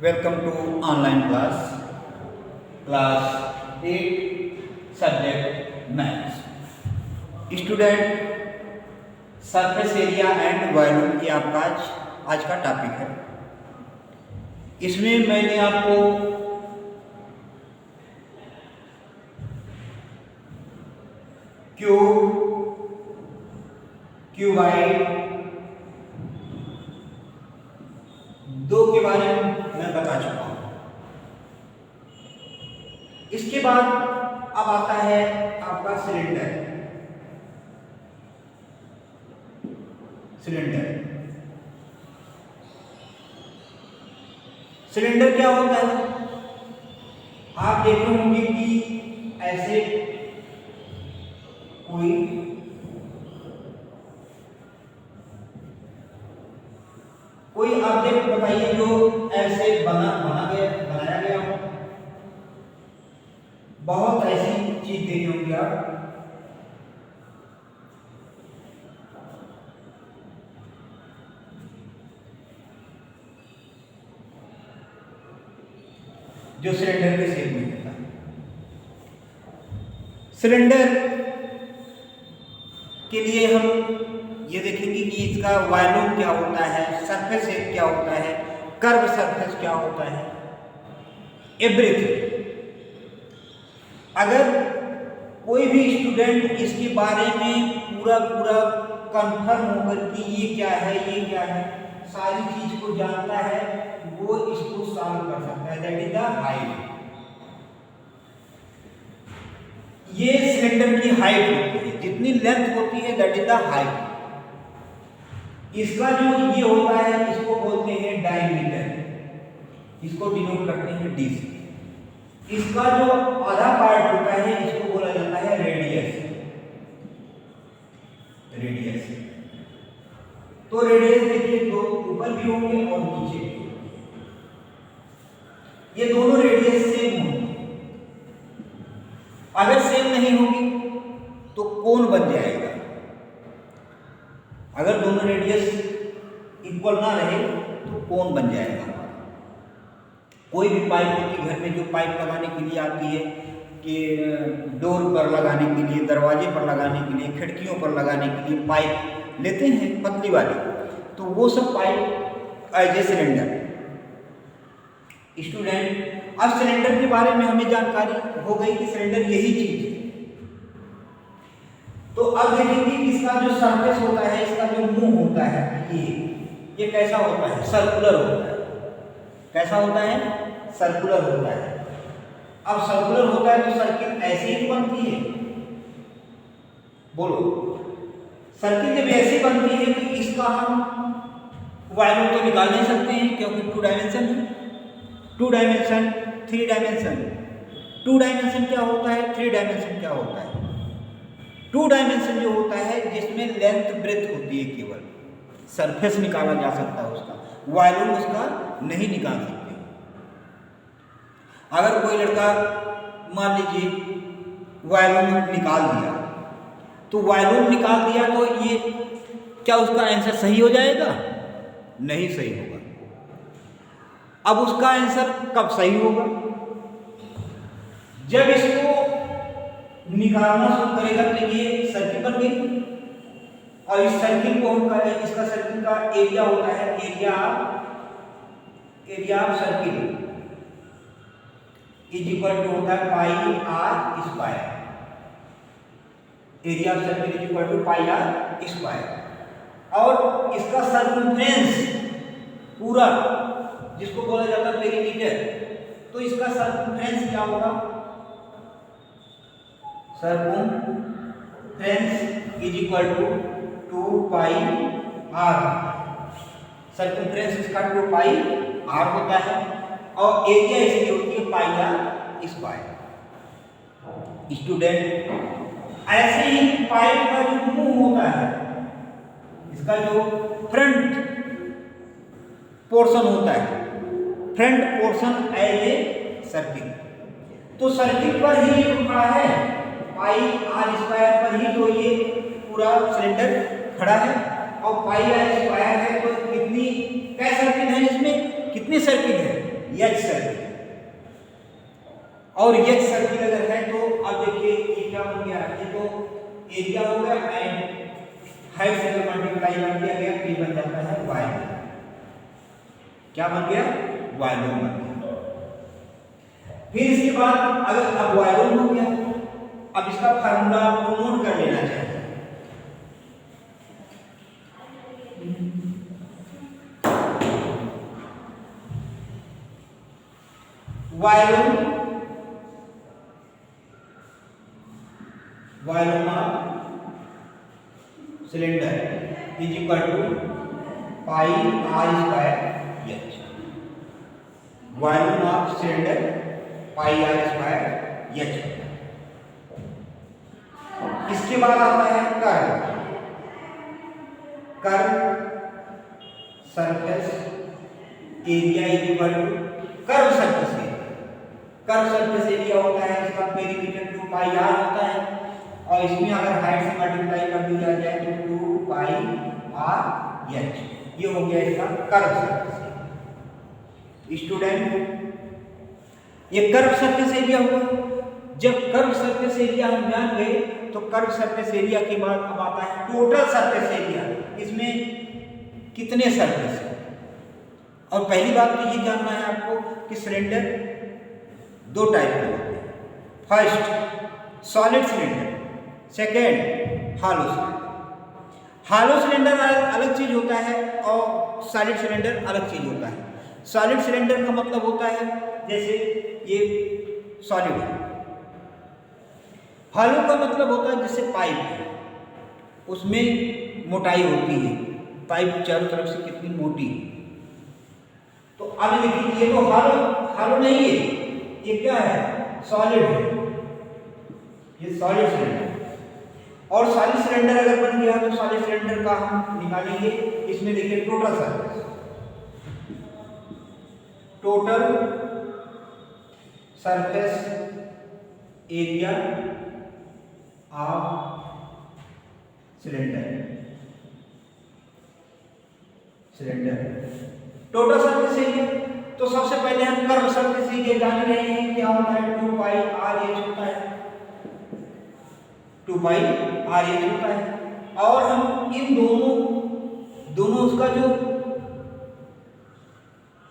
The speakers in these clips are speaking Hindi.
Welcome to online class 8 subject maths. Student, surface area and volume ये आपका आज का टॉपिक है। इसमें मैंने आपको क्यूबाइड दो के बारे में मैं बता चुका हूं। इसके बाद अब आता है आपका सिलेंडर। सिलेंडर क्या होता है? आप देखे होंगे कि ऐसे कोई ऑब्जेक्ट बताइए जो ऐसे बनाया गया हो। बहुत ऐसी चीज देखे होंगे आप। जो सिलेंडर के शेप में होता है। सिलेंडर के लिए हम ये देखेंगे कि इसका वॉल्यूम क्या होता है, सरफेस एरिया क्या होता है, कर्व सरफेस क्या होता है, एवरीथिंग। अगर कोई भी स्टूडेंट इसके बारे में पूरा कंफर्म होकर कि ये क्या है, सारी चीज को जानता है, वो इसको सॉल्व कर सकता है। That is the height. ये सिलेंडर की हाइट होती है, जितनी लेंथ होती है दैट इज द हाइट। इसका जो ये होता है इसको बोलते हैं डायमीटर, इसको डिनोट करते हैं डी से। इसका जो आधा पार्ट होता है इसको बोला जाता है रेडियस। तो रेडियस देखिए, दो ऊपर भी होंगे और नीचे भी होंगे। ये दोनों रेडियस सेम होंगी। अगर सेम नहीं होगी तो कोण बन जाएगा। अगर दोनों रेडियस इक्वल ना रहे तो कोण बन जाएगा। कोई भी पाइप होती है घर में, जो पाइप लगाने के लिए आती है कि डोर पर लगाने के लिए, दरवाजे पर लगाने के लिए, खिड़कियों पर लगाने के लिए पाइप लेते हैं पतली वाली, तो वो सब pipe as a cylinder. Student, अब सिलेंडर के बारे में हमें जानकारी हो गई कि सिलेंडर यही चीज है। तो अब देखेंगे कि इसका जो सरफेस होता है, इसका जो मुंह होता है, ये कैसा होता है? सर्कुलर होता है। कैसा होता है? सर्कुलर होता है। अब सर्कुलर होता है तो सर्किल ऐसे ही बनती है। बोलो, सर्किल जब ऐसे बनती है कि इसका हम वॉल्यूम तो निकाल नहीं सकते हैं, क्योंकि 2 डायमेंशन है। 2 डायमेंशन, 3 डायमेंशन। 2 डायमेंशन क्या होता है, 3 डायमेंशन क्या होता है? 2 डायमेंशन जो होता है जिसमें लेंथ ब्रेथ होती है, केवल सरफेस निकाला जा सकता है, उसका वॉल्यूम उसका नहीं निकाल सकते। अगर कोई लड़का मान लीजिए वॉल्यूम निकाल दिया, तो वॉल्यूम निकाल दिया तो ये क्या उसका आंसर सही हो जाएगा? नहीं सही होगा। अब उसका आंसर कब सही होगा? जब इसको निकालना शुरू करेगा तो ये सर्किल बन गई, और इस सर्किल को हम कहें, इसका सर्किल का एरिया होता है area of circle is equal to होता है pi R square. Area of circle is equal to pi R square. और इसका सर्कमफ्रेंस पूरा, जिसको बोला जाता है पेरीमीटर, तो इसका सर्कमफ्रेंस क्या होगा? Circumference is equal to 2 pi R. Circumference इसका 2 पाई आर होता है, और एरिया इसकी होती है पाई आर स्क्वायर। स्टूडेंट, ऐसे ही पाइप का जो मुंह होता है, इसका जो फ्रंट पोर्शन होता है, front portion as a circle, तो सर्किल पर ही खड़ा है, पाई आर स्क्वायर पर ही तो ये पूरा सिलेंडर खड़ा है। और पाई आर स्क्वायर है, तो कितनी कै सर्किल है इसमें? कितनी सर्किल है? एच सर्किल, और एच सर्किल अगर है तो अब देखिए ये क्या बन गया, ये तो एरिया हो गया एंड हाइट से अगर मल्टीप्लाई कर दिया गया तो ये बन जाता है वॉल्यूम। क्या बन गया, वॉल्यूम बन गया। फिर इसके बाद अगर अब वॉल्यूम हो गया, अब इसका फार्मूला आपको नोट कर लेना चाहिए। Volume of cylinder is equal to pi R square H. Volume of cylinder pi R square H. इसके बाद आता है curve. Curve surface area is equal to curve surface area. Curve surface area होता है इसका पेरीमीटर 2 पाई आर होता है, और इसमें अगर हाइट से मल्टीप्लाई कर दिया जाए तो 2 पाई आर एच। ये हो गया इसका कर्व सरफेस एरिया। स्टूडेंट, ये कर्व सरफेस एरिया हुआ। जब कर्व सरफेस एरिया हम जान गए तो कर्व सरफेस एरिया के बाद अब आता है टोटल सरफेस एरिया। इसमें कितने सरफेस है, और पहली बात तो ये जानना है आपको कि सिलेंडर दो टाइप के होते हैं। फर्स्ट सॉलिड सिलेंडर, सेकेंड हालो सिलेंडर। हालो सिलेंडर अलग चीज होता है और सॉलिड सिलेंडर अलग चीज होता है। सॉलिड सिलेंडर का मतलब होता है जैसे ये सॉलिड है। हालो का मतलब होता है जैसे पाइप है, उसमें मोटाई होती है, पाइप चारों तरफ से कितनी मोटी है। तो अब देखिए ये तो हालो नहीं है, ये क्या है, सॉलिड है, ये सॉलिड सिलेंडर। और सॉलिड सिलेंडर अगर बन गया तो सॉलिड सिलेंडर का हम निकालेंगे। इसमें देखिए total surface, total surface area of cylinder total surface area. तो सबसे पहले हम कर्व सरफेस एरिया जान रहे हैं, क्या होता है, 2 पाई आर एच होता है, 2 पाई आर एच होता है। और हम इन दोनों उसका जो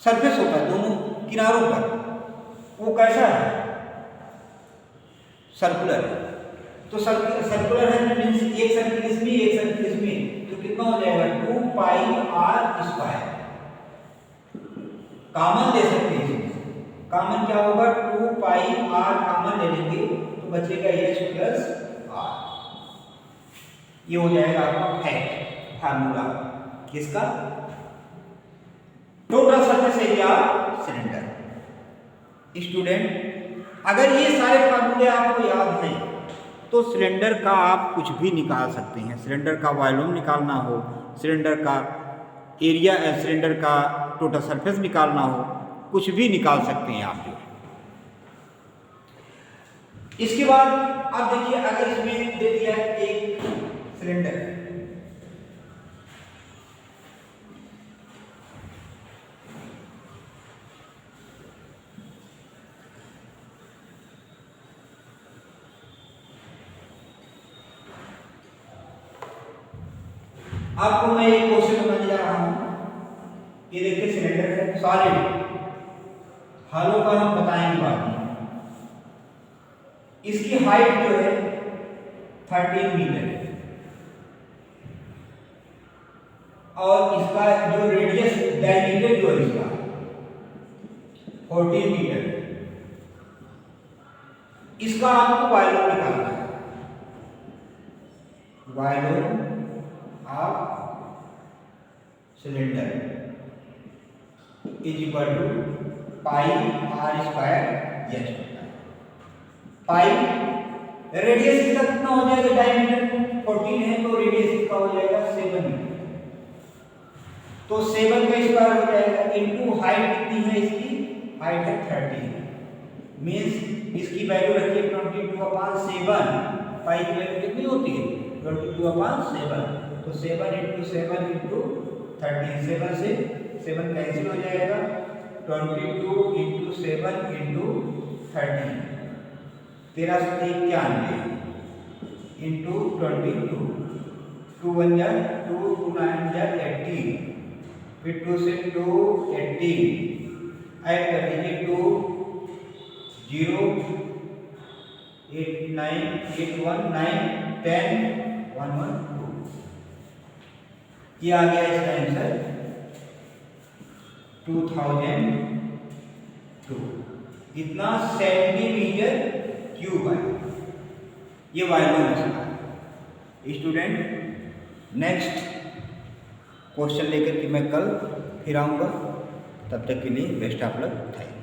सरफेस होता है दोनों किनारों पर, वो कैसा है, सर्कुलर। तो सर्कुलर है मींस एक सर्किल इसमें एक सर्किल इसमें, तो कितना हो जाएगा, 2 पाई आर स्क्वायर। कॉमन ले सकते हैं इसमें, कॉमन क्या होगा, 2 पाई आर कॉमन ले लेंगे तो बचेगा एच प्लस आर। ये हो जाएगा आपका फैक्ट फार्मूला किसका, total surface area cylinder. Student, अगर ये सारे फार्मूले आपको याद हैं तो सिलेंडर का आप कुछ भी निकाल सकते हैं। सिलेंडर का वॉल्यूम निकालना हो, सिलेंडर का एरिया, सिलेंडर का टोटल सरफेस निकालना हो, कुछ भी निकाल सकते हैं आप जो। इसके बाद आप देखिए, अगर इसमें दे दिया एक सिलेंडर, आपको मैं एक क्वेश्चन बताने जा रहा हूं। ये देखिए सिलेंडर है सॉलिड, हालो का हम बताएंगे बाद में। इसकी हाइट जो है 13 मीटर है, और इसका जो रेडियस डायमीटर जो है इसका 14 मीटर है। इसका आपको वॉल्यूम निकालना है, volume of cylinder is equal to pi R square H होता है। पाई रेडियस इसका कितना हो जाएगा, डायमीटर 14 है तो रेडियस इसका हो जाएगा 7 मीटर। तो 7 का स्क्वायर हो जाएगा इनटू हाइट कितनी है इसकी, हाइट है 30, मींस इसकी वैल्यू रखिए 22/7। पाई की वैल्यू कितनी होती है, 22/7। तो 7 × 7 × 30, 7 से 7 कैंसिल हो जाएगा, 22 इंटू 7 इंटू 13 1391 इंटू 22 2 1 जा 2 2 9 जा 18 फिर 2 से 2 18 ऐड कर दीजिए 2 0 8 9 8 1 9 10 1 1 2 ये आ गया इसका आंसर 2002 इतना सेंटीमीटर क्यूब है ये वॉल्यूम है। स्टूडेंट नेक्स्ट क्वेश्चन लेकर के मैं कल फिर आऊँगा, तब तक के लिए best of luck. Thank you.